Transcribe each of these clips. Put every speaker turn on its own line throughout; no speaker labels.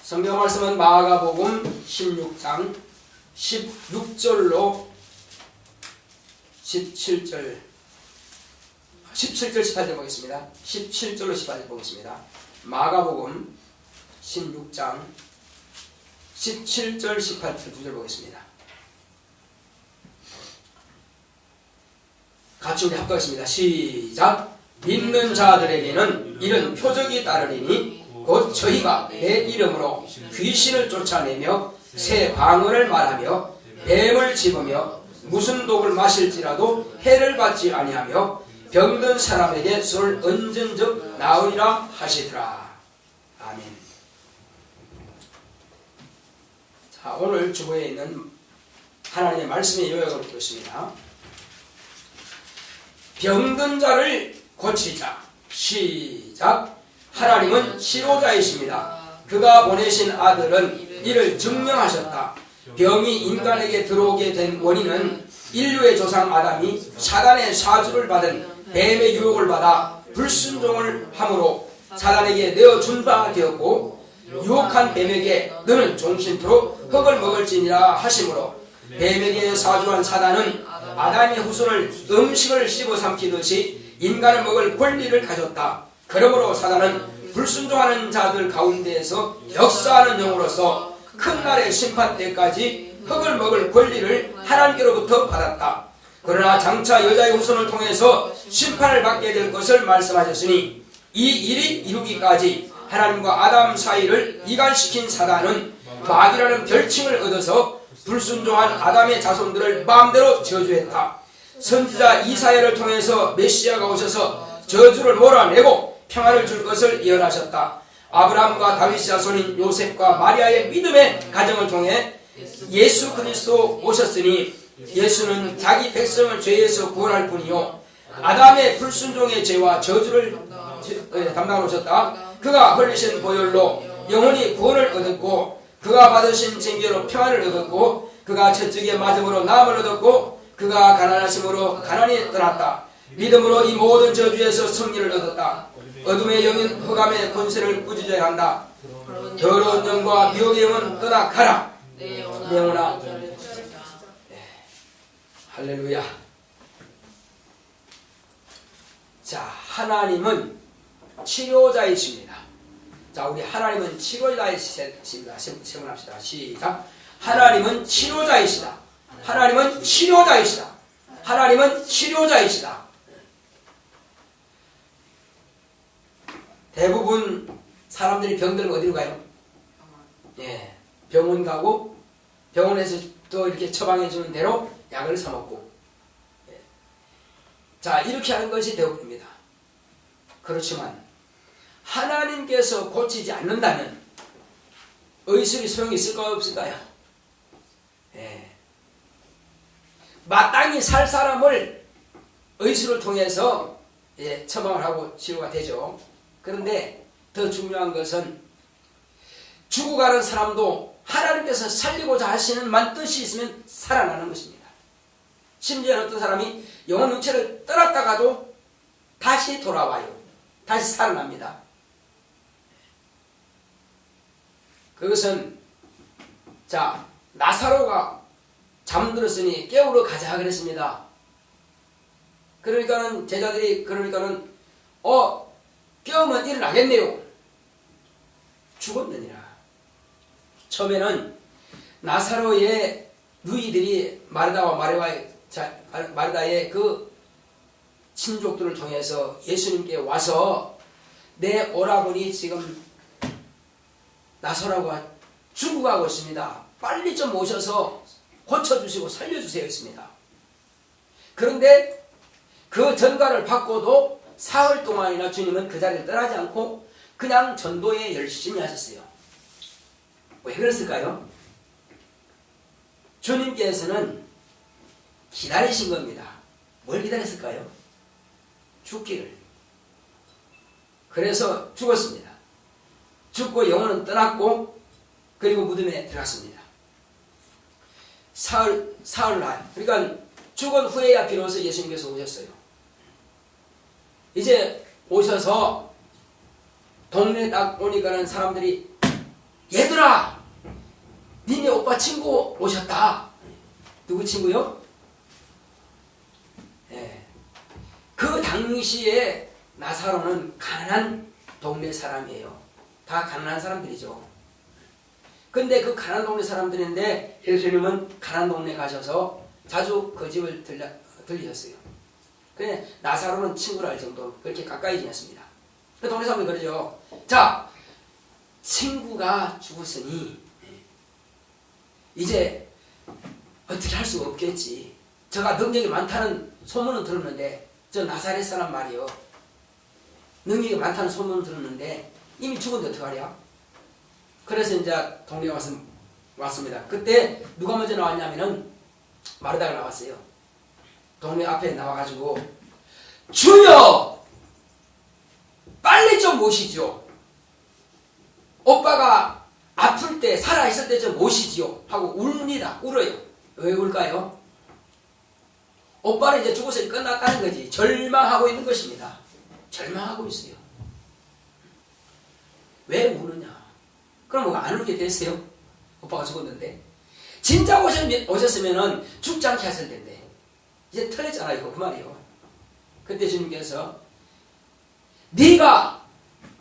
성경 말씀은 마가복음 16장 16절로 17절 18절 보겠습니다. 17절로 18절 보겠습니다. 마가복음 16장 17절 18절 2절 보겠습니다. 같이 우리 합독하겠습니다. 시작. 믿는 자들에게는 이런 표적이 따르리니 곧 저희가 내 이름으로 귀신을 쫓아내며 새 방언을 말하며 뱀을 집으며 무슨 독을 마실지라도 해를 받지 아니하며 병든 사람에게 손을 얹은 즉 나으리라 하시더라. 아멘. 자, 오늘 주보에 있는 하나님의 말씀의 요약을 보겠습니다. 병든 자를 고치자. 시작. 하나님은 치료자이십니다. 그가 보내신 아들은 이를 증명하셨다. 병이 인간에게 들어오게 된 원인은 인류의 조상 아담이 사단의 사주를 받은 뱀의 유혹을 받아 불순종을 함으로 사단에게 내어준 바 되었고, 유혹한 뱀에게 너는 종신토록 흙을 먹을지니라 하심으로 뱀에게 사주한 사단은 아담의 후손을 음식을 씹어 삼키듯이 인간을 먹을 권리를 가졌다. 그러므로 사단은 불순종하는 자들 가운데에서 역사하는 영으로서 큰 날의 심판 때까지 흙을 먹을 권리를 하나님께로부터 받았다. 그러나 장차 여자의 후손을 통해서 심판을 받게 될 것을 말씀하셨으니 이 일이 이루기까지 하나님과 아담 사이를 이간시킨 사단은 마귀라는 별칭을 얻어서 불순종한 아담의 자손들을 마음대로 저주했다. 선지자 이사야를 통해서 메시아가 오셔서 저주를 몰아내고 평안을 줄 것을 예언하셨다. 아브라함과 다윗 자손인 요셉과 마리아의 믿음의 가정을 통해 예수 그리스도 오셨으니 예수는 자기 백성을 죄에서 구원할 뿐이요 아담의 불순종의 죄와 저주를 담당하셨다. 그가 흘리신 보혈로 영원히 구원을 얻었고, 그가 받으신 징계로 평안을 얻었고, 그가 채찍에 맞음으로 나음을 얻었고, 그가 가난하심으로 가난이 떠났다. 믿음으로 이 모든 저주에서 승리를 얻었다. 어둠의 영인 흑암의 권세를 꾸짖어야 한다. 더러운 영과 미혹의 영은 떠나가라. 내 영혼아. 할렐루야. 자, 하나님은 치료자이십니다. 자, 우리 하나님은 치료자이십니다. 세문합시다. 시작. 하나님은 치료자이시다. 하나님은 치료자이시다. 하나님은 치료자이시다. 대부분 사람들이 병들면 어디로 가요? 예, 병원 가고 병원에서 또 이렇게 처방해 주는 대로 약을 사 먹고, 예. 자, 이렇게 하는 것이 대부분입니다. 그렇지만 하나님께서 고치지 않는다면 의술이 소용이 있을까요, 없을까요? 예. 마땅히 살 사람을 의술을 통해서 처방을 하고 치료가 되죠. 그런데 더 중요한 것은 죽어가는 사람도 하나님께서 살리고자 하시는 만 뜻이 있으면 살아나는 것입니다. 심지어 어떤 사람이 영혼 육체를 떠났다가도 다시 돌아와요. 다시 살아납니다. 그것은, 자, 나사로가 잠들었으니 깨우러 가자 그랬습니다. 그러니까는 제자들이 깨우면 일어나겠네요. 죽었느니라. 처음에는 나사로의 누이들이 마르다와 마르다의 그 친족들을 통해서 예수님께 와서 내 오라버니 지금 나사로가 죽어가고 있습니다. 빨리 좀 오셔서 고쳐주시고 살려주세요 했습니다. 그런데 그 전가를 받고도 사흘 동안이나 주님은 그 자리를 떠나지 않고 그냥 전도에 열심히 하셨어요. 왜 그랬을까요? 주님께서는 기다리신 겁니다. 뭘 기다렸을까요? 죽기를. 그래서 죽었습니다. 죽고 영혼은 떠났고, 그리고 무덤에 들어갔습니다. 사흘날, 그러니까 죽은 후에야 비로소 예수님께서 오셨어요. 이제 오셔서 동네에 딱 오니까는 사람들이 얘들아, 니네 오빠 친구 오셨다. 누구 친구요? 예. 그 당시에 나사로는 가난한 동네 사람이에요. 다 가난한 사람들이죠. 근데 그 가난한 동네 사람들인데 예수님은 가난한 동네 가셔서 자주 그 집을 들리셨어요. 그래 나사로는 친구를 할 정도로 그렇게 가까이 지냈습니다. 그 동네 사람이 그러죠. 자, 친구가 죽었으니 이제 어떻게 할 수가 없겠지. 저가 능력이 많다는 소문은 들었는데, 저 나사렛 사람 말이요, 능력이 많다는 소문을 들었는데 이미 죽었는데 어떡하랴? 그래서 이제 동네에 왔습니다. 그때 누가 먼저 나왔냐면은 마르다가 나왔어요. 동네 앞에 나와가지고 주여 빨리 좀 모시죠. 오빠가 아플 때 살아있을 때 좀 모시지요 하고 웁니다. 울어요. 왜 울까요? 오빠는 이제 죽어서 끝났다는 거지. 절망하고 있는 것입니다. 절망하고 있어요. 왜 우느냐? 그럼 뭐가 안 울게 됐어요? 오빠가 죽었는데. 진짜 오셨으면은 죽지 않게 하실 텐데. 이제 틀렸잖아요. 이거 그 말이에요. 그때 주님께서 네가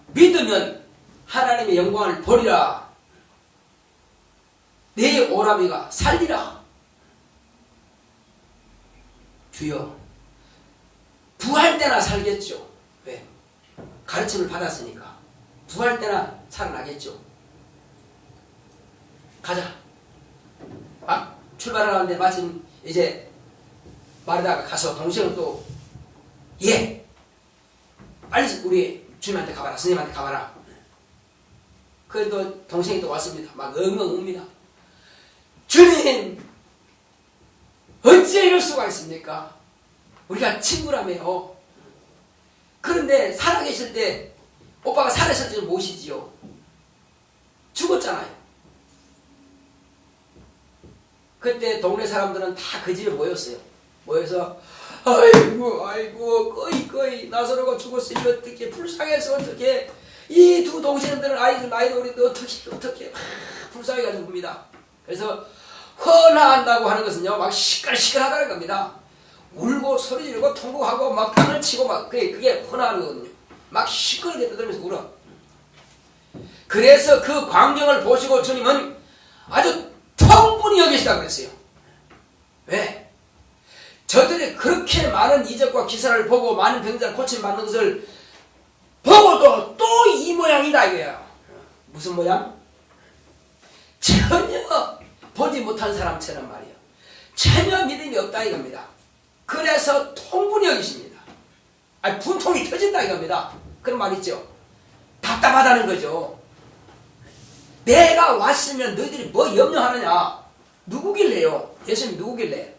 믿으면 하나님의 영광을 보리라. 내 오라비가 살리라. 주여, 부활 때나 살겠죠. 왜? 가르침을 받았으니까. 부활 때나 살아나겠죠. 가자. 막 출발을 하는데 마침 이제 마르다가 가서 동생은 또 예, 빨리 우리 주님한테 가봐라. 스님한테 가봐라. 그래도 동생이 또 왔습니다. 막 엉엉 웁니다. 주님, 어찌 이럴 수가 있습니까? 우리가 친구라며요. 그런데 살아계실 때 오빠가 살아있을 때 모시지요. 죽었잖아요. 그때 동네 사람들은 다 그 집에 모였어요. 모여서 아이고 거의 나사로가 죽었으니 어떻게 불쌍해서 어떻게 이 두 동생들은 아이들 나이도 어린데 어떻게 불쌍해가지고 봅니다. 그래서 헌화한다고 하는 것은요 막 시끌시끌하다는 겁니다. 울고 소리 지르고 통곡하고 막 땅을 치고 막 그게 헌화하는 거거든요. 막 시끄럽게 떠들면서 울어. 그래서 그 광경을 보시고 주님은 아주 통분히 여기시다고 그랬어요. 왜? 저들이 그렇게 많은 이적과 기사를 보고 많은 병자를 고침받는 것을 보고도 또 이 모양이다 이거야. 무슨 모양? 전혀 보지 못한 사람처럼 말이에요. 전혀 믿음이 없다 이겁니다. 그래서 통분이 여기십니다. 아니 분통이 터진다 이겁니다. 그런 말 있죠. 답답하다는 거죠. 내가 왔으면 너희들이 뭐 염려하느냐. 누구길래요? 예수님이 누구길래?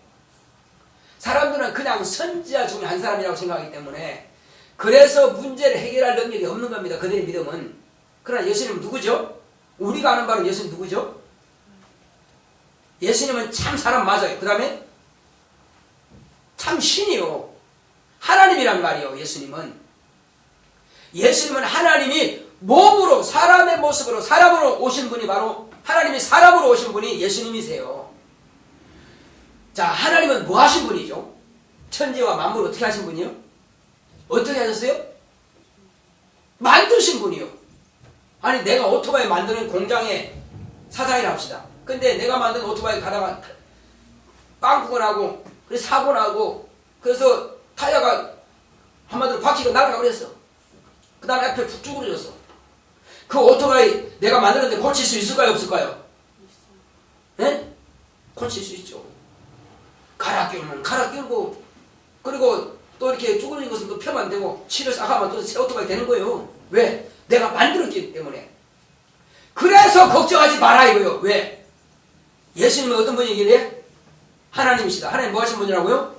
사람들은 그냥 선지자 중에 한 사람이라고 생각하기 때문에 그래서 문제를 해결할 능력이 없는 겁니다. 그들의 믿음은. 그러나 예수님은 누구죠? 우리가 아는 바로 예수님 누구죠? 예수님은 참 사람 맞아요. 그 다음에 참 신이요. 하나님이란 말이요. 예수님은 하나님이 몸으로 사람의 모습으로 사람으로 오신 분이 바로 하나님이 사람으로 오신 분이 예수님이세요. 자, 하나님은 뭐 하신 분이죠? 천지와 만물을 어떻게 하신 분이요? 어떻게 하셨어요? 만드신 분이요. 아니 내가 오토바이 만드는 공장에 사장이라 합시다. 근데 내가 만든 오토바이 가다가 빵꾸가 나고 그래서 사고 나고 그래서 타이어가 한마디로 바퀴가 날아가 버렸어. 그 다음에 앞에 푹 쭈그러졌어. 그 오토바이 내가 만드는데 고칠 수 있을까요 없을까요? 네? 고칠 수 있죠. 갈아 끼우면 갈아 끼우고 그리고 또 이렇게 쭈그러진 것은 또 펴면 안 되고 칠을 싹 하면 또 새 오토바이 되는 거예요. 왜? 내가 만들었기 때문에. 그래서 걱정하지 마라 이거요. 왜? 예수님은 어떤 분이 얘기를 해? 하나님이시다. 하나님 뭐 하신 분이라고요?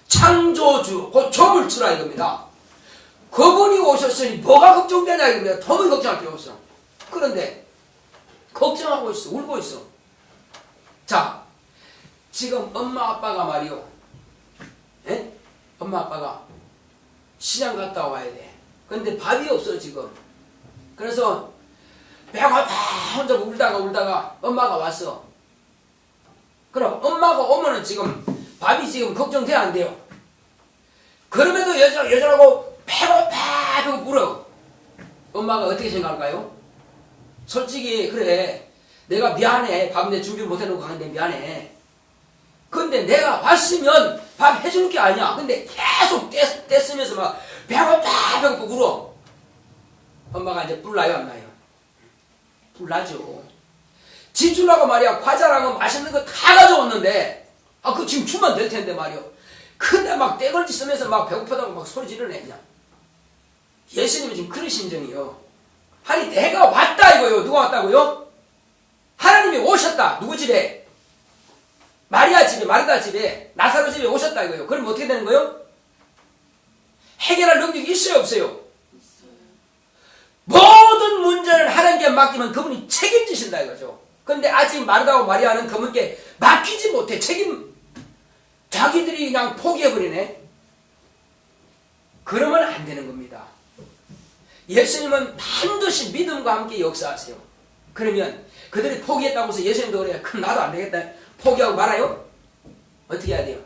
창조주, 곧 조물주라 이겁니다. 그분이 오셨으니 뭐가 걱정되냐 이겁니다. 도무지 걱정할 필요 없어. 그런데 걱정하고 있어. 울고 있어. 자, 지금 엄마 아빠가 말이요. 에? 엄마 아빠가 시장 갔다 와야 돼. 근데 밥이 없어 지금. 그래서 배고파 혼자 울다가 엄마가 왔어. 그럼 엄마가 오면은 지금 밥이 지금 걱정돼야 안 돼요. 그럼에도 여자라고 배고파 울어. 엄마가 어떻게 생각할까요? 솔직히 그래 내가 미안해. 밥 내 준비 못해놓고 가는데 미안해. 근데 내가 왔으면 밥 해줄 게 아니야. 근데 계속 떼쓰면서 막 배고파 울어. 엄마가 이제 뿔나요 안 나요? 뿔나죠. 집 주려고 말이야 과자랑 맛있는 거 다 가져왔는데 그 지금 주면 될 텐데 말이야. 근데 막 떼걸지 쓰면서 막 배고프다고 막 소리 지르네 그냥. 예수님은 지금 그런 심정이요. 아니 내가 왔다 이거요. 누가 왔다고요? 하나님이 오셨다. 누구 집에? 마리아 집에, 마르다 집에, 나사로 집에 오셨다 이거요. 그럼 어떻게 되는 거요? 해결할 능력이 있어요 없어요? 모든 문제를 하나님께 맡기면 그분이 책임지신다 이거죠. 근데 아직 마르다와 마리아는 그분께 맡기지 못해. 자기들이 그냥 포기해버리네. 그러면 안 되는 겁니다. 예수님은 반드시 믿음과 함께 역사하세요. 그러면 그들이 포기했다고 해서 예수님도 그래요. 그럼 나도 안 되겠다. 포기하고 말아요? 어떻게 해야 돼요?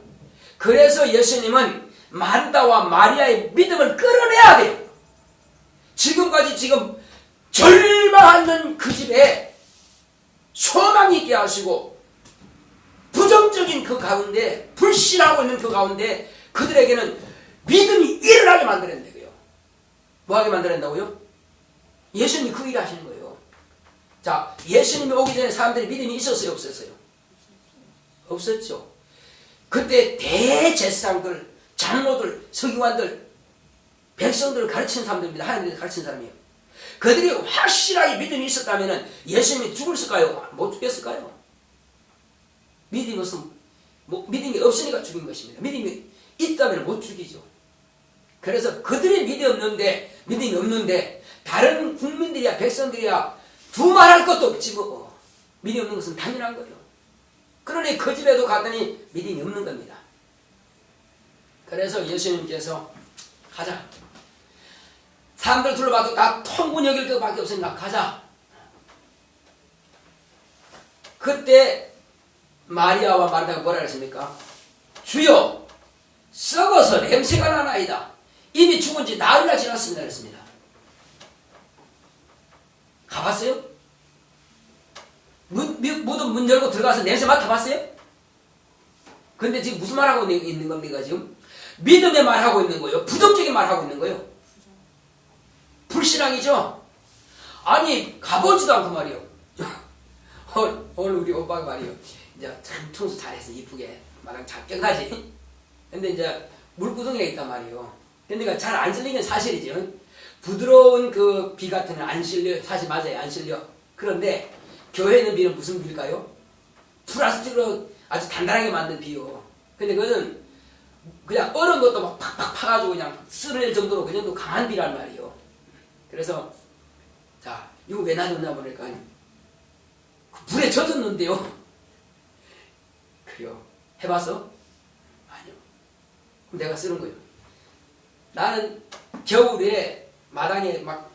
그래서 예수님은 마르다와 마리아의 믿음을 끌어내야 돼요. 지금까지 지금 절망하는 그 집에 소망이 있게 하시고 부정적인 그 가운데 불신하고 있는 그 가운데 그들에게는 믿음이 일어나게 만들어낸다고요. 뭐하게 만들어낸다고요? 예수님이 그 일을 하시는 거예요. 자, 예수님이 오기 전에 사람들이 믿음이 있었어요 없었어요? 없었죠. 그때 대제사장들, 장로들, 서기관들, 백성들을 가르치는 사람들입니다. 하나님을 가르치는 사람이에요. 그들이 확실하게 믿음이 있었다면 예수님이 죽었을까요? 못 죽였을까요? 믿음이 없으니까 죽인 것입니다. 믿음이 있다면 못 죽이죠. 그래서 그들이 믿음이 없는데 다른 국민들이야 백성들이야 두말할 것도 없지 뭐. 믿음이 없는 것은 당연한 거예요. 그러니 그 집에도 갔더니 믿음이 없는 겁니다. 그래서 예수님께서 가자. 사람들 둘러봐도 다 통분 여길 것밖에 없으니까 가자. 그때 마리아와 마르다가 뭐라 했습니까? 주여 썩어서 냄새가 나나이다. 이미 죽은 지 나흘이나 지났습니다. 그랬습니다. 가봤어요? 무덤 문 열고 들어가서 냄새 맡아봤어요? 근데 지금 무슨 말하고 있는 겁니까 지금? 믿음의 말하고 있는 거예요? 부정적인 말하고 있는 거예요? 불신앙이죠? 아니 가보지도 않고 말이요. 오늘 우리 오빠가 말이요. 이제 참 청소 잘해서 이쁘게 말하면 작정하지. 근데 이제 물구덩이가 있단 말이요. 근데 잘 안 실리는 건 사실이죠. 부드러운 그 비 같은 건 안 실려. 사실 맞아요. 안 실려. 그런데 교회에 있는 비는 무슨 비일까요? 플라스틱으로 아주 단단하게 만든 비요. 근데 그것은 그냥 얼은 것도 막 팍팍 파가지고 그냥 쓰러질 정도로 그 정도 강한 비란 말이요. 그래서 자 이거 왜 놔줬나 보니까 불에 젖었는데요. 그래요. 해봤어? 아니요. 그럼 내가 쓰는 거예요. 나는 겨울에 마당에 막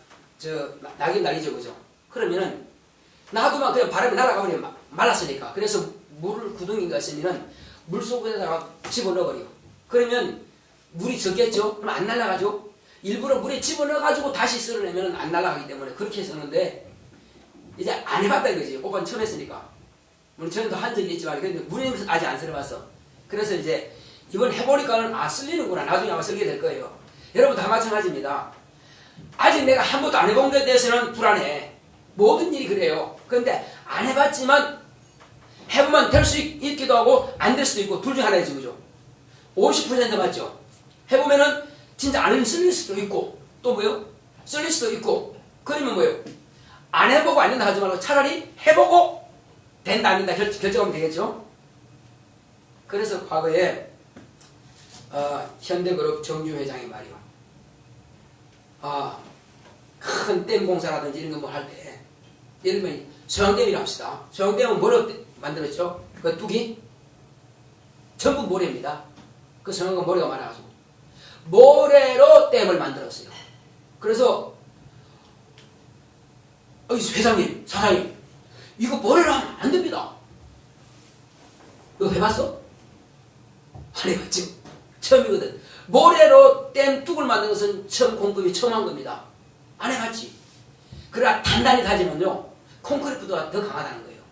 낙엽 날리죠, 그죠? 그러면은 놔두면 그냥 바람이 날아가버려. 말랐으니까. 그래서 물을 구덩이가 있으면은 물 속에다가 집어넣어버려. 그러면 물이 적겠죠? 그럼 안 날아가죠? 일부러 물에 집어넣어가지고 다시 쓸어내면 안 날아가기 때문에 그렇게 쓰는데 이제 안 해봤다 이거지. 오빠는 처음 했으니까. 물론 저는 한 적이 있지만 근데 물에 아직 안 쓸어봤어. 그래서 이제 이번 해보니까는 쓸리는구나. 나중에 아마 쓸게 될 거예요. 여러분 다 마찬가지입니다. 아직 내가 한 번도 안 해본 것에 대해서는 불안해. 모든 일이 그래요. 그런데 안 해봤지만 해보면 될 수 있기도 하고 안 될 수도 있고 둘 중 하나이지 그죠? 50% 맞죠? 해보면은 진짜 안 쓸릴 수도 있고 또 뭐요? 쓸릴 수도 있고 그러면 뭐요? 안 해보고 안 된다 하지 말고 차라리 해보고 된다 안 된다 결정하면 되겠죠? 그래서 과거에 현대그룹 정주 회장이 말이요. 큰 댐 공사라든지 이런 거 뭐 할 때 예를 들면 소양댐이라 합시다. 소양댐은 뭐로 만들었죠? 그 뚝이 전부 모래입니다. 그 소양은 모래가 많아가지고 모래로 댐을 만들었어요. 그래서 회장님, 사장님, 이거 모래로 하면 안 됩니다. 이거 해봤어? 안 해봤지? 처음이거든. 모래로 뗀 뚝을 만든 것은 공급이 처음 한 겁니다. 안 해봤지? 그러나 단단히 다지면요, 콘크리트보다 더 강하다는 거예요.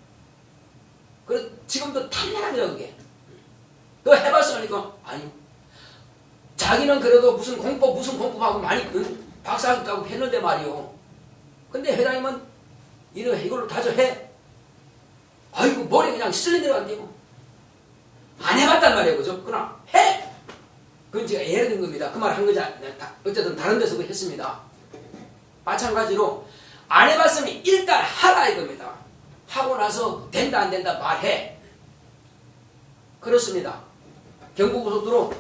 그래서 지금도 단단합니다, 그게. 너 해봤어? 하니까, 아니. 자기는 그래도 무슨 공법하고 많이 박사학위 따고 했는데 말이요. 근데 회장님은 이걸로 다져 해. 아이고, 머리 그냥 쓸리대로 안 되고. 안 해봤단 말이에요, 그죠? 그러나 해! 그건 제가 예를 든 겁니다. 그 말 한 거지. 어쨌든 다른 데서도 했습니다. 마찬가지로 안 해봤으면 일단 하라 이겁니다. 하고 나서 된다 안 된다 말해. 그렇습니다. 경부고속도로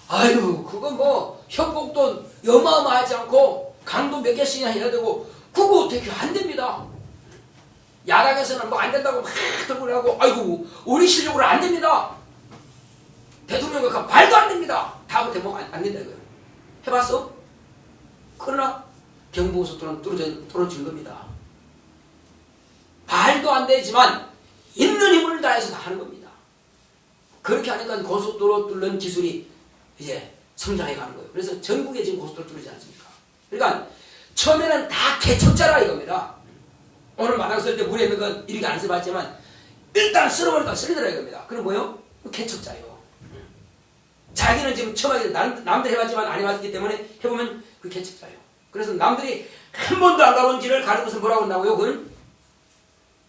아유 그거 뭐 협곡도 어마어마하지 않고 강도 몇 개씩이나 해야 되고 그거 어떻게 안 됩니다. 야당에서는 뭐 안 된다고 막 들고 하고 아이고 우리 실력으로 안 됩니다. 대통령과 말도 안 됩니다. 다음부터 뭐 안 된다 이거예요. 해봤어? 그러나 경부고속도로는 뚫어진 겁니다. 말도 안 되지만 있는 힘을 다해서 다 하는 겁니다. 그렇게 하니까 고속도로 뚫는 기술이 이제 성장해 가는 거예요. 그래서 전국에 지금 고속도로 뚫리지 않습니까? 그러니까 처음에는 다 개척자라 이겁니다. 오늘 마당 쓸 때 물에 있는 건 이렇게 안 써봤지만 일단 쓸어버리니까 쓸리더라 이겁니다. 그럼 뭐요? 개척자예요. 자기는 지금 처음 하게 남들 해봤지만 안 해봤기 때문에 해보면 그 개척자예요. 그래서 남들이 한 번도 안 가본 길을 가는 것은 뭐라고 한다고요? 그건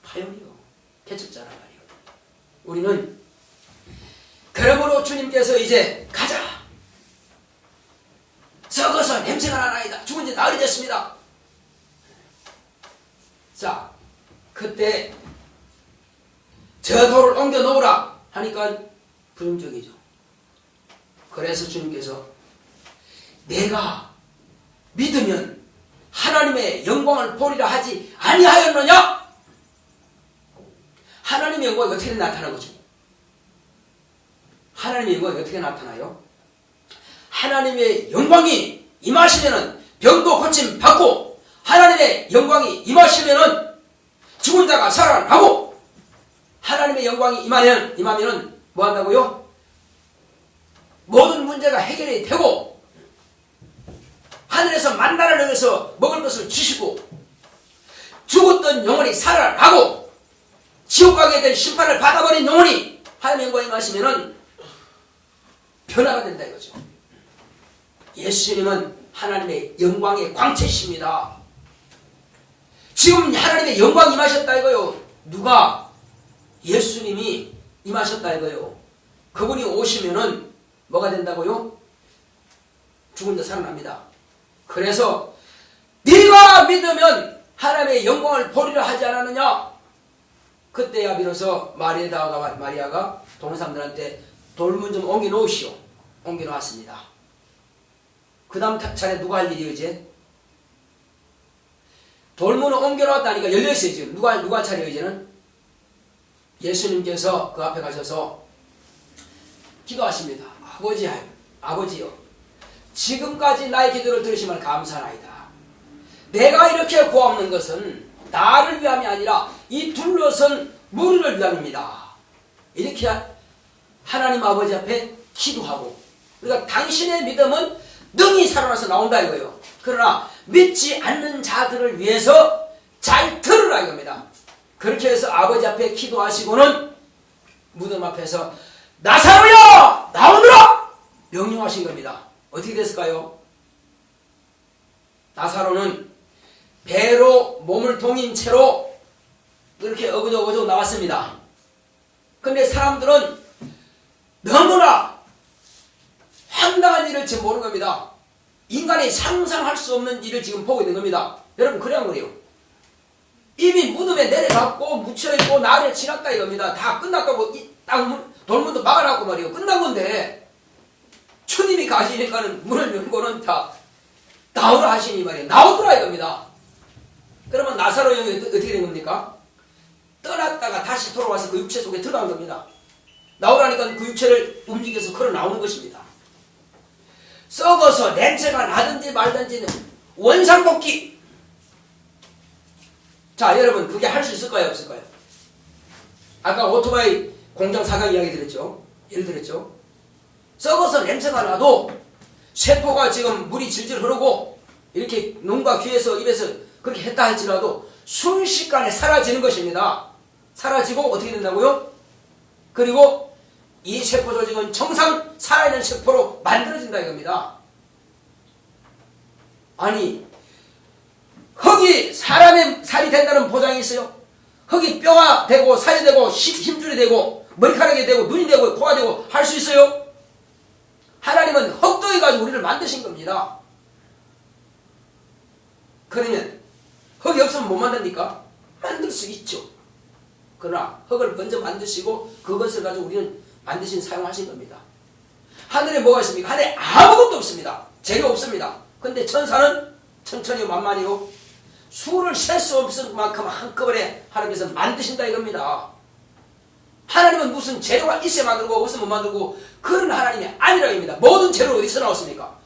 파연이요. 개척자란 말이에요. 우리는 그러므로 주님께서 이제 가자. 썩어서 냄새가 나나이다. 죽은 지 나흘이 됐습니다. 자, 그때 저 돌을 옮겨 놓으라 하니까 부정적이죠. 그래서 주님께서 내가 믿으면 하나님의 영광을 보리라 하지 아니하였느냐? 하나님의 영광이 어떻게 나타나는 거죠? 하나님의 영광이 어떻게 나타나요? 하나님의 영광이 임하시면은 병도 고침 받고 하나님의 영광이 임하시면은 죽은 자가 살아나고 하나님의 영광이 임하면은 뭐 한다고요? 모든 문제가 해결이 되고 하늘에서 만나를 내려서 먹을 것을 주시고 죽었던 영혼이 살아나고 지옥 가게 된 심판을 받아버린 영혼이 하나님의 영광이 임하시면은 변화가 된다 이거죠. 예수님은 하나님의 영광의 광채이십니다. 지금 하나님의 영광이 임하셨다 이거요. 누가? 예수님이 임하셨다 이거요. 그분이 오시면은 뭐가 된다고요? 죽은 자 살아납니다. 그래서 네가 믿으면 하나님의 영광을 보리라 하지 않았느냐? 그때야 비로소 마리아가 동네 사람들한테 돌문 좀 옮겨 놓으시오. 옮겨 놓았습니다. 그 다음 차례 누가 할 일이에요 이제? 돌문을 옮겨 놓았다니까 열려있어요 지금. 누가 차례요 이제는? 예수님께서 그 앞에 가셔서 기도하십니다. 아버지요. 지금까지 나의 기도를 들으시면 감사하나이다. 내가 이렇게 구하는 것은 나를 위함이 아니라 이 둘러선 무리를 위함입니다. 이렇게 하나님 아버지 앞에 기도하고 그러니까 당신의 믿음은 능히 살아나서 나온다 이거예요. 그러나 믿지 않는 자들을 위해서 잘 들으라 이겁니다. 그렇게 해서 아버지 앞에 기도하시고는 무덤 앞에서 나사로야 나오너라 명령하신 겁니다. 어떻게 됐을까요? 나사로는 배로 몸을 동인 채로 이렇게 어그저그저 나왔습니다. 근데 사람들은 너무나 황당한 일을 지금 보는 겁니다. 인간이 상상할 수 없는 일을 지금 보고 있는 겁니다. 여러분 그래야 그래요. 이미 무덤에 내려갔고 묻혀있고 날을 지났다 이겁니다. 다 끝났다고 돌문도 막아놨고 말이에요. 끝난 건데 주님이 가시니까는 문을 열고는 다 나오라 하시니 말이에요. 나오더라 이겁니다. 그러면 나사로 형이 어떻게 된 겁니까? 떠났다가 다시 돌아와서 그 육체 속에 들어간 겁니다. 나오라니까 그 육체를 움직여서 걸어 나오는 것입니다. 썩어서 냄새가 나든지 말든지는 원상복귀. 자, 여러분, 그게 할 수 있을까요? 없을까요? 아까 오토바이 공장 사각 이야기 드렸죠? 예를 들었죠? 썩어서 냄새가 나도 세포가 지금 물이 질질 흐르고 이렇게 눈과 귀에서 입에서 그렇게 했다 할지라도 순식간에 사라지는 것입니다. 사라지고 어떻게 된다고요? 그리고 이 세포 조직은 정상 살아있는 세포로 만들어진다 이겁니다. 아니, 흙이 사람의 살이 된다는 보장이 있어요? 흙이 뼈가 되고 살이 되고 힘줄이 되고 머리카락이 되고 눈이 되고 코가 되고 할 수 있어요? 하나님은 흙도 해가지고 우리를 만드신 겁니다. 그러면 흙이 없으면 못 만듭니까? 만들 수 있죠. 그러나 흙을 먼저 만드시고 그것을 가지고 우리는 만드신 사용하신 겁니다. 하늘에 뭐가 있습니까? 하늘에 아무것도 없습니다. 재료 없습니다. 근데 천사는 천천히요 만만히요 수를 셀 수 없을 만큼 한꺼번에 하나님께서 만드신다 이겁니다. 하나님은 무슨 재료가 있어야 만들고 없으면 못 만들고 그런 하나님이 아니라 입니다. 모든 재료가 어디서 나왔습니까?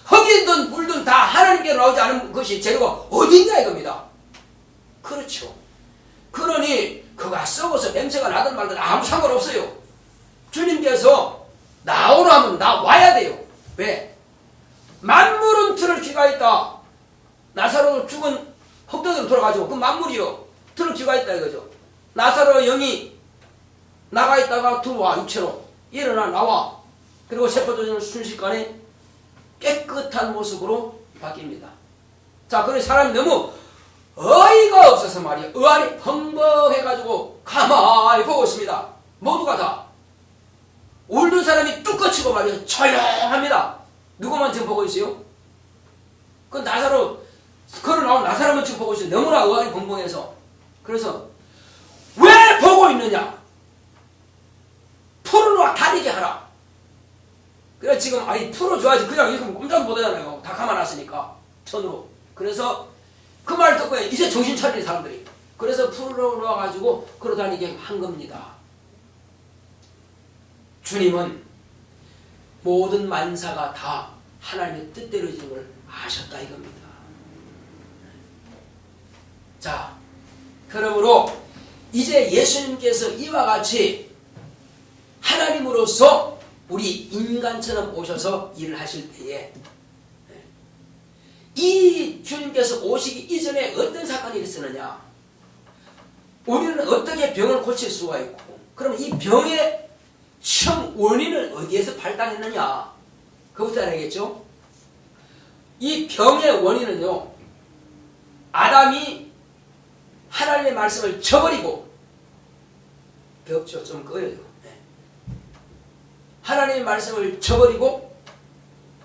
흙이든 물든 다 하나님께 나오지 않은 것이 재료가 어디 있냐 이겁니다. 그렇죠. 그러니 그가 썩어서 냄새가 나든 말든 아무 상관없어요. 주님께서 나오라 하면 나와야 돼요. 왜? 만물은 들을 귀가 있다. 나사로도 죽은 흙덩이로 돌아가죠. 그 만물이요. 들을 귀가 있다 이거죠. 나사로 영이 나가 있다가 들어와 육체로 일어나 나와. 그리고 세포조직은 순식간에 깨끗한 모습으로 바뀝니다. 자, 그래서 사람이 너무 어이가 없어서 말이야. 의안이 벙벙해가지고 가만히 보고 있습니다. 모두가 다. 울던 사람이 뚝 꺼치고 말이야. 조용합니다. 누구만 지금 보고 있어요? 그 나사로, 걸어 나온 나사로만 지금 보고 있어요. 너무나 의안이 벙벙해서. 그래서 왜 보고 있느냐? 풀어놓아 다니게 하라. 그래 지금 아니 풀어줘야지. 그냥 이렇게 꼼짝 못하잖아요. 다 가만놨으니까 천으로. 그래서 그 말 듣고 이제 정신 차리는 사람들이. 그래서 풀어놓아가지고 걸어다니게 한 겁니다. 주님은 모든 만사가 다 하나님의 뜻대로 이루어지는 걸 아셨다 이겁니다. 자, 그러므로 이제 예수님께서 이와 같이 하나님으로서 우리 인간처럼 오셔서 일을 하실 때에 이 주님께서 오시기 이전에 어떤 사건이 있었느냐? 우리는 어떻게 병을 고칠 수가 있고, 그럼 이 병의 처음 원인을 어디에서 발단했느냐? 그것부터 알아야겠죠? 이 병의 원인은요, 아담이 하나님의 말씀을 저버리고, 벽죠, 좀 꺼려요. 하나님의 말씀을 저버리고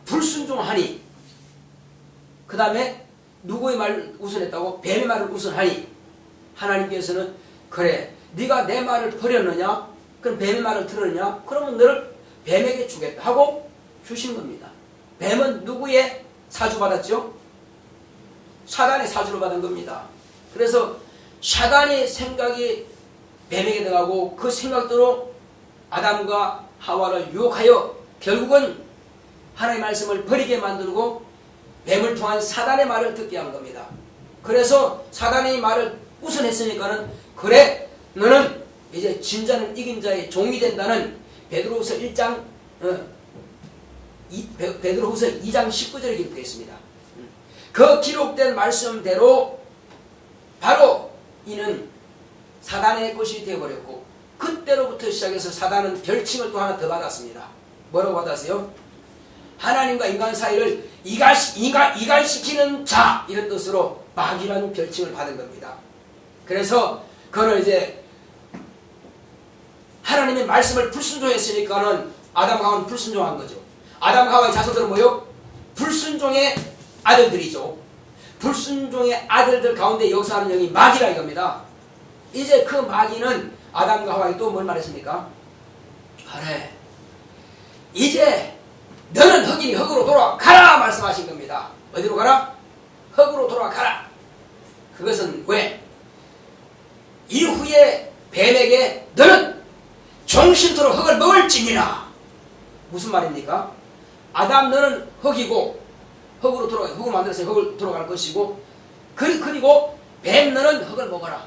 불순종하니, 그 다음에 누구의 말을 우선했다고? 뱀의 말을 우선하니 하나님께서는 그래 네가 내 말을 버렸느냐? 그럼 뱀의 말을 들었느냐? 그러면 너를 뱀에게 주겠다 하고 주신 겁니다. 뱀은 누구의 사주받았죠? 사단의 사주를 받은 겁니다. 그래서 사단의 생각이 뱀에게 들어가고 그 생각대로 아담과 하와를 유혹하여 결국은 하나님의 말씀을 버리게 만들고 뱀을 통한 사단의 말을 듣게 한 겁니다. 그래서 사단의 말을 우선했으니까는 그래 너는 이제 진자는 이긴 자의 종이 된다는 베드로후서 1장 베드로후서 2장 19절에 기록되어 있습니다. 그 기록된 말씀대로 바로 이는 사단의 것이 되어버렸고 그때로부터 시작해서 사단은 별칭을 또 하나 더 받았습니다. 뭐라고 받았어요? 하나님과 인간 사이를 이간시키는 자 이런 뜻으로 마귀라는 별칭을 받은 겁니다. 그래서 그는 이제 하나님의 말씀을 불순종했으니까는 아담과 하와는 불순종한 거죠. 아담과 하와의 자손들은 뭐요? 불순종의 아들들이죠. 불순종의 아들들 가운데 역사하는 영이 마귀라 이겁니다. 이제 그 마귀는 아담과 하와에게 또 뭘 말했습니까? 그래 이제 너는 흙이니 흙으로 돌아가라 말씀하신 겁니다. 어디로 가라? 흙으로 돌아가라. 그것은 왜? 이후에 뱀에게 너는 정신토록 흙을 먹을지니라. 무슨 말입니까? 아담 너는 흙이고 흙으로 돌아가 흙을 만들어서 흙을 돌아갈 것이고 그리고 뱀 너는 흙을 먹어라.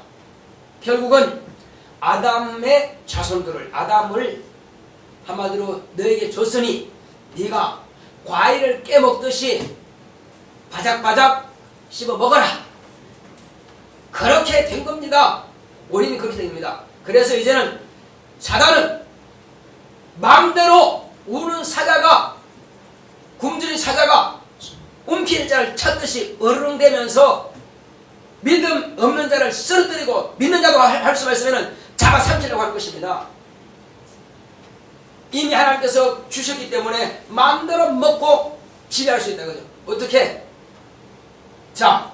결국은 아담의 자손들을, 아담을 한마디로 너에게 줬으니 네가 과일을 깨먹듯이 바작바작 씹어 먹어라. 그렇게 된 겁니다. 원인이 그렇게 된 겁니다. 그래서 이제는 사단은 마음대로 우는 사자가, 굶주린 사자가 움키는 자를 찾듯이 어르렁대면서 믿음 없는 자를 쓰러뜨리고 믿는 자도 할 수만 있으면 잡아삼키려고 하는 것입니다. 이미 하나님께서 주셨기 때문에 마음대로 먹고 지배할 수 있다는 거죠. 어떻게? 자,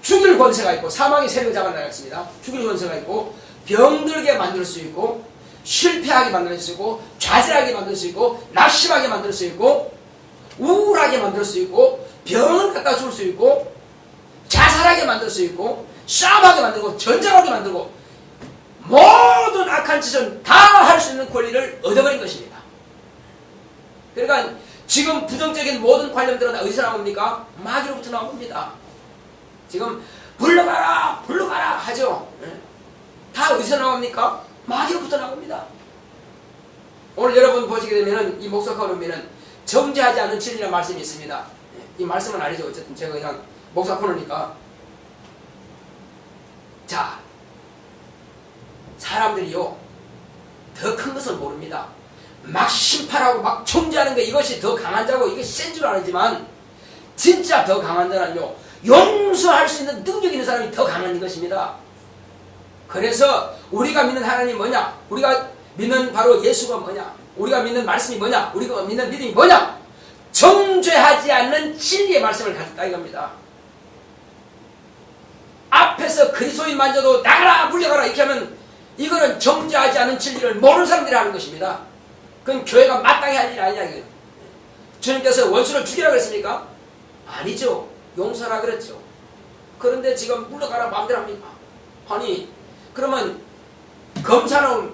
죽일 권세가 있고, 사망의 세력을 잡아나갔습니다. 죽일 권세가 있고, 병들게 만들 수 있고, 실패하게 만들 수 있고, 좌절하게 만들 수 있고, 낙심하게 만들 수 있고, 우울하게 만들 수 있고, 병을 갖다 줄 수 있고, 자살하게 만들 수 있고, 싸움하게 만들고, 전쟁하게 만들고, 모든 악한 짓은 다 할 수 있는 권리를 얻어버린 것입니다. 그러니까 지금 부정적인 모든 관념들은 어디서 나옵니까? 마귀로부터 나옵니다. 지금 불러가라 불러가라 하죠. 다 어디서 나옵니까? 마귀로부터 나옵니다. 오늘 여러분 보시게 되면 이 목사 코너에는 정죄하지 않는 진리라는 말씀이 있습니다. 이 말씀은 아니죠. 어쨌든 제가 그냥 목사 코너니까. 자, 사람들이요 더 큰 것을 모릅니다. 막 심판하고 막 정죄하는 거, 이것이 더 강한 자고 이게 센 줄 알지만 진짜 더 강한 자는요 용서할 수 있는 능력 있는 사람이 더 강한 것입니다. 그래서 우리가 믿는 하나님이 뭐냐? 우리가 믿는 바로 예수가 뭐냐? 우리가 믿는 말씀이 뭐냐? 우리가 믿는 믿음이 뭐냐? 정죄하지 않는 진리의 말씀을 가졌다 이겁니다. 앞에서 그리스도인만져도 나가라 물려가라 이렇게 하면 이거는 정죄하지 않은 진리를 모르는 사람들이 하는 것입니다. 그건 교회가 마땅히 할 일이 아니냐 이거예요. 주님께서 원수를 죽이라고 했습니까? 아니죠. 용서하라 그랬죠. 그런데 지금 물러가라 마음대로 합니까? 아니 그러면 검사는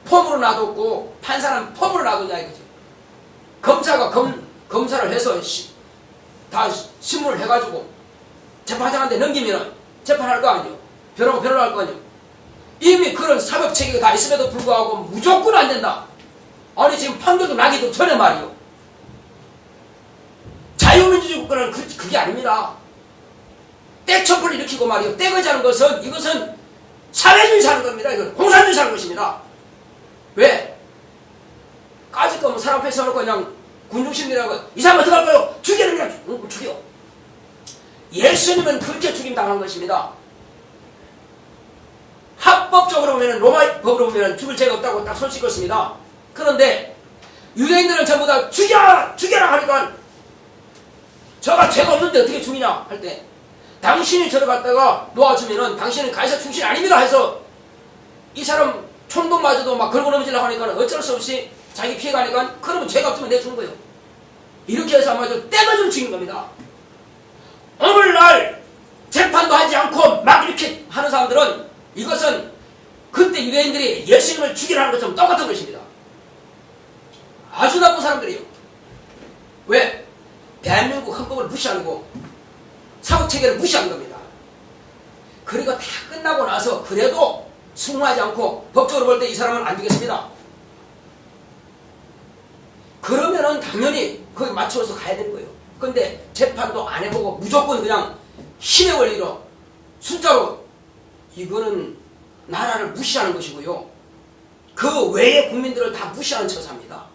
폼으로 놔뒀고 판사는 폼으로 놔뒀냐 이거죠. 검사가 검사를 해서 다 신문을 해가지고 재판장한테 넘기면 재판할 거 아니에요. 변호가 변호를 할 거 아니에요. 이미 그런 사법 체계가 다 있음에도 불구하고 무조건 안 된다. 아니 지금 판결도 나기도 전에 말이요. 자유민주주의 국가는 그게 아닙니다. 떼첩을 일으키고 말이요. 떼거자는 것은 이것은 사회주의 사는 겁니다. 이건 공산주의 사는 것입니다. 왜? 까짓 거면 사람 앞에 서놓고 그냥 군중심리라고 이 사람 어떡할 거요? 죽이는 그냥 죽여. 예수님은 그렇게 죽임 당한 것입니다. 합법적으로 보면 로마 법으로 보면 죽을 죄가 없다고 딱 손 씻었습니다. 그런데 유대인들은 전부 다 죽여라 죽여라 하니까 저가 죄가 없는데 어떻게 죽이냐 할 때 당신이 저를 갖다가 놓아주면은 당신은 가이사 충신이 아닙니다 해서 이 사람 총독 맞아도 막 걸고 넘어지려고 하니까 어쩔 수 없이 자기 피해가니까 그러면 죄가 없으면 내주는 거예요. 이렇게 해서 아마 떼가지고 죽인 겁니다. 오늘날 재판도 하지 않고 막 이렇게 하는 사람들은 이것은 그때 유대인들이 예수님을 죽이라는 것처럼 똑같은 것입니다. 아주 나쁜 사람들이에요. 왜? 대한민국 헌법을 무시하고 사법체계를 무시한 겁니다. 그리고 다 끝나고 나서 그래도 순응하지 않고 법적으로 볼 때 이 사람은 안 되겠습니다. 그러면은 당연히 거기 맞춰서 가야 되는 거예요. 근데 재판도 안 해보고 무조건 그냥 힘의 원리로 숫자로 이거는 나라를 무시하는 것이고요. 그 외의 국민들을 다 무시하는 처사입니다.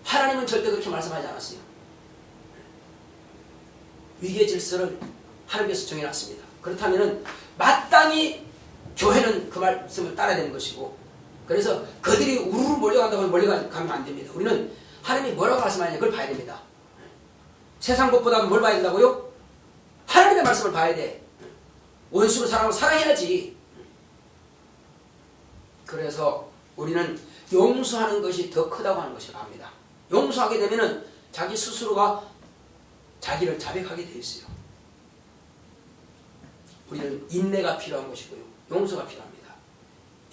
하나님은 절대 그렇게 말씀하지 않았어요. 위계 질서를 하나님께서 정해놨습니다. 그렇다면 마땅히 교회는 그 말씀을 따라야 되는 것이고 그래서 그들이 우르르 몰려간다고 몰려가면 안 됩니다. 우리는 하나님이 뭐라고 말씀하느냐 그걸 봐야 됩니다. 세상 것보다 뭘 봐야 된다고요? 하나님의 말씀을 봐야 돼. 원수를 사랑하고 사랑해야지. 그래서 우리는 용서하는 것이 더 크다고 하는 것을 압니다. 용서하게 되면은 자기 스스로가 자기를 자백하게 돼 있어요. 우리는 인내가 필요한 것이고요. 용서가 필요합니다.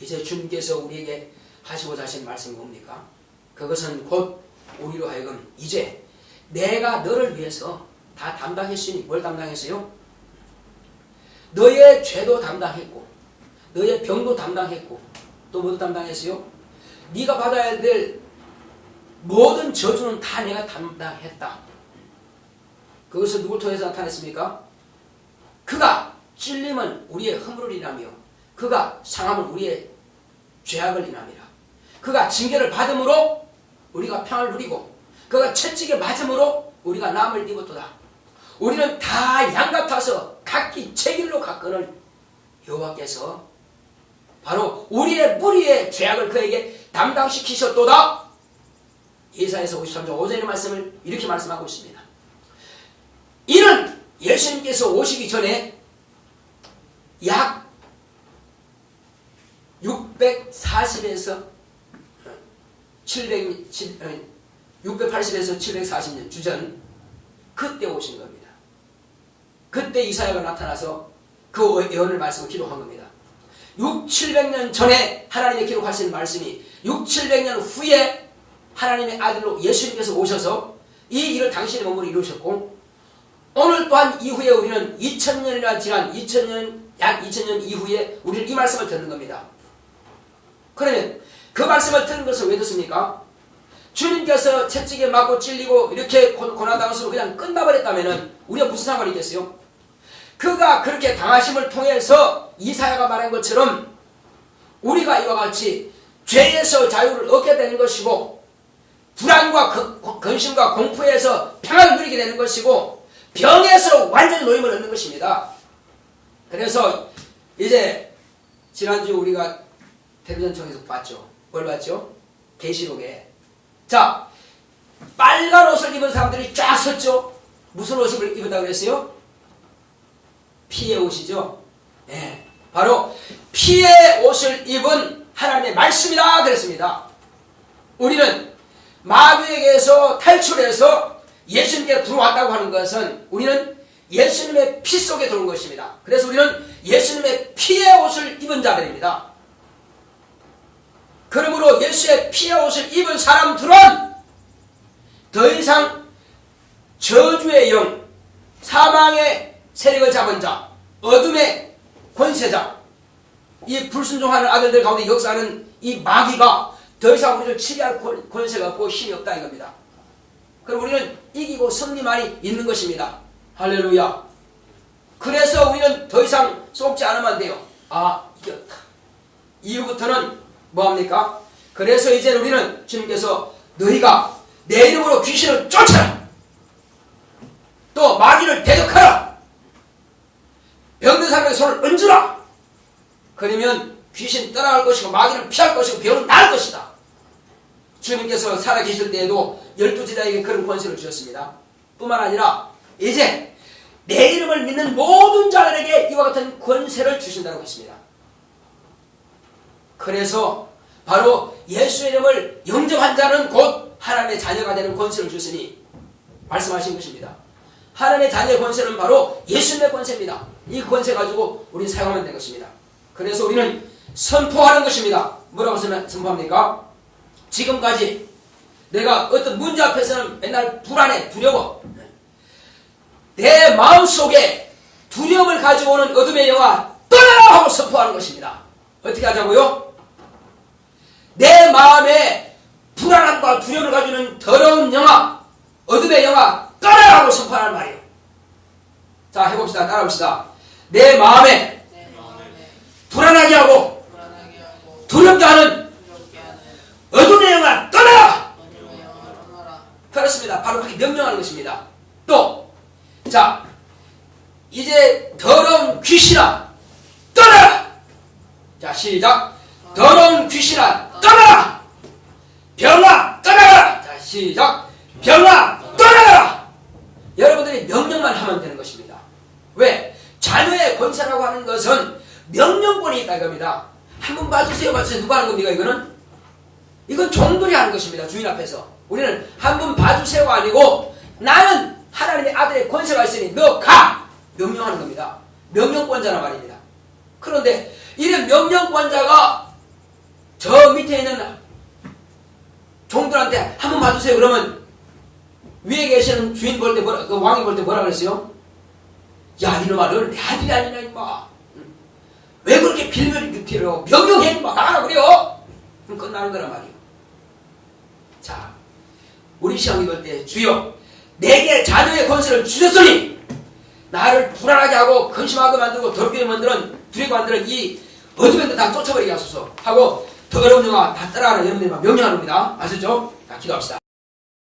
이제 주님께서 우리에게 하시고자 하신 말씀이 뭡니까? 그것은 곧 우리로 하여금 이제 내가 너를 위해서 다 담당했으니 뭘 담당했어요? 너의 죄도 담당했고 너의 병도 담당했고 또 뭐도 담당했어요? 네가 받아야 될 모든 저주는 다 내가 담당했다. 그것을 누굴 통해서 나타냈습니까? 그가 찔림은 우리의 허물을 인하며 그가 상함은 우리의 죄악을 인함이라. 그가 징계를 받음으로 우리가 평안을 누리고 그가 채찍에 맞음으로 우리가 남을 입었도다. 우리는 다 양같아서 각기 제 길로 갔거늘 여호와께서 바로 우리의 무리의 죄악을 그에게 담당시키셨도다. 예사에서 53장 5절의 말씀을 이렇게 말씀하고 있습니다. 이는 예수님께서 오시기 전에 약 640에서 680에서 740년 주전 그때 오신 겁니다. 그때 이사야가 나타나서 그 예언을 말씀을 기록한 겁니다. 700년 전에 하나님의 기록하신 말씀이 700년 후에 하나님의 아들로 예수님께서 오셔서 이 일을 당신의 몸으로 이루셨고 오늘 또한 이후에 우리는 2000년이나 지난 약 2000년 이후에 우리는 이 말씀을 듣는 겁니다. 그러면 그 말씀을 듣는 것을 왜 듣습니까? 주님께서 채찍에 맞고 찔리고 이렇게 고난당했으면 그냥 끝나버렸다면 우리가 무슨 상관이 있겠어요? 그가 그렇게 당하심을 통해서 이사야가 말한 것처럼 우리가 이와 같이 죄에서 자유를 얻게 되는 것이고 불안과 근심과 공포에서 평안을 누리게 되는 것이고 병에서 완전히 노임을 얻는 것입니다. 그래서 이제 지난주 우리가 텔레비전 통해서 봤죠. 뭘 봤죠? 계시록에 자 빨간 옷을 입은 사람들이 쫙 섰죠. 무슨 옷을 입었다고 그랬어요? 피의 옷이죠. 네, 바로 피의 옷을 입은 하나님의 말씀이다 그랬습니다. 우리는 마귀에게서 탈출해서 예수님께 들어왔다고 하는 것은 우리는 예수님의 피 속에 들어온 것입니다. 그래서 우리는 예수님의 피의 옷을 입은 자들입니다. 그러므로 예수의 피의 옷을 입은 사람들은 더 이상 저주의 영, 사망의 세력을 잡은 자, 어둠의 권세자, 이 불순종하는 아들들 가운데 역사하는 이 마귀가 더 이상 우리를 치리할 권세가 없고 힘이 없다 이겁니다. 그럼 우리는 이기고 승리만이 있는 것입니다. 할렐루야. 그래서 우리는 더 이상 쏟지 않으면 안 돼요. 아, 이겼다. 이후부터는 뭐합니까? 그래서 이제 우리는 주님께서 너희가 내 이름으로 귀신을 쫓아라. 또 마귀를 대적하라. 병든 사람의 손을 얹으라. 그러면 귀신 떠나갈 것이고 마귀는 피할 것이고 병은 나을 것이다. 주님께서 살아계실 때에도 12제자에게 그런 권세를 주셨습니다. 뿐만 아니라 이제 내 이름을 믿는 모든 자들에게 이와 같은 권세를 주신다고 했습니다. 그래서 바로 예수의 이름을 영접한 자는 곧 하나님의 자녀가 되는 권세를 주시니 말씀하신 것입니다. 하나님의 자녀의 권세는 바로 예수님의 권세입니다. 이 권세 가지고 우리는 사용하면 되는 것입니다. 그래서 우리는 선포하는 것입니다. 뭐라고 선포합니까? 지금까지 내가 어떤 문제 앞에서는 맨날 불안해, 두려워. 내 마음속에 두려움을 가지고 오는 어둠의 영아 떠나라 하고 선포하는 것입니다. 어떻게 하자고요? 내 마음에 불안함과 두려움을 가지고 있는 더러운 영아, 어둠의 영아 떠나라 하고 선포하는 말이에요. 자, 해봅시다. 따라합시다. 내 마음에 불안하게 하고 두렵게 하는 어둠의 영아 떠나라! 그렇습니다. 바로 그렇게 명령하는 것입니다. 또, 자, 이제 더러운 귀신아 떠나라! 자, 시작. 더러운 귀신아 떠나라! 병아 떠나라! 자, 시작. 병아 떠나라! 여러분들이 명령만 하면 되는 것입니다. 왜? 자녀의 권세라고 하는 것은 명령권이 있다 이겁니다. 한번 봐주세요. 누가 하는 겁니까 이거는? 이건 종들이 하는 것입니다. 주인 앞에서. 우리는 한번 봐주세요가 아니고 나는 하나님의 아들의 권세가 있으니 너 가! 명령하는 겁니다. 명령권자란 말입니다. 그런데 이런 명령권자가 저 밑에 있는 종들한테 한번 봐주세요. 그러면 위에 계시는 주인 볼 때 그 왕이 볼 때 뭐라 그랬어요? 야 이놈아 너는 내 아들이 아니냐 임마. 왜 그렇게 빌면이 밑으로 명령해 임마 나가라 그래요. 그럼 끝나는 거란 말이에요. 자 우리 시험 읽을 때 주여 내게 자녀의 권세를 주셨으니 나를 불안하게 하고 근심하게 만들고 더럽게 만드는 두렵게 만드는 이 어둠에도 다 쫓아버리게 하소서 하고 더 어려운 영화 다 따라가는 여러분들만 명령하는 겁니다. 아셨죠? 자 기도합시다.